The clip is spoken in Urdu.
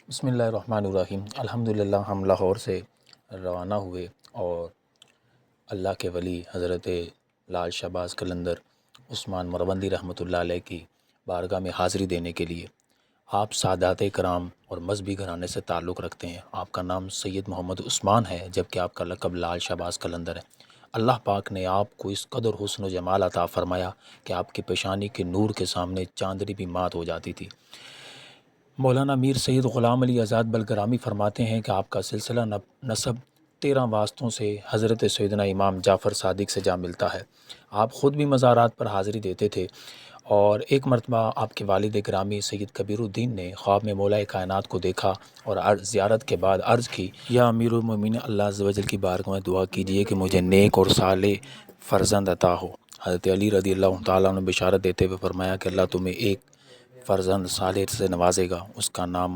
بسم اللہ الرحمن الرحیم۔ الحمدللہ ہم لاہور سے روانہ ہوئے اور اللہ کے ولی حضرت لال شہباز قلندر عثمان مروندی رحمۃ اللہ علیہ کی بارگاہ میں حاضری دینے کے لیے۔ آپ سادات کرام اور مذہبی گھرانے سے تعلق رکھتے ہیں۔ آپ کا نام سید محمد عثمان ہے جبکہ آپ کا لقب لال شہباز قلندر ہے۔ اللہ پاک نے آپ کو اس قدر حسن و جمال عطا فرمایا کہ آپ کی پیشانی کے نور کے سامنے چاندنی بھی مات ہو جاتی تھی۔ مولانا میر سید غلام علی آزاد بلگرامی فرماتے ہیں کہ آپ کا سلسلہ نسب 13 واسطوں سے حضرت سیدنا امام جعفر صادق سے جا ملتا ہے۔ آپ خود بھی مزارات پر حاضری دیتے تھے اور ایک مرتبہ آپ کے والد گرامی سید کبیر الدین نے خواب میں مولا کائنات کو دیکھا اور زیارت کے بعد عرض کی، یا امیر المومنین، اللہ عز و جل کی بارگاہ میں دعا کیجیے کہ مجھے نیک اور صالح فرزند عطا ہو۔ حضرت علی رضی اللہ تعالیٰ عنہ بشارت دیتے ہوئے فرمایا کہ اللہ تمہیں ایک فرزند صالح سے نوازے گا، اس کا نام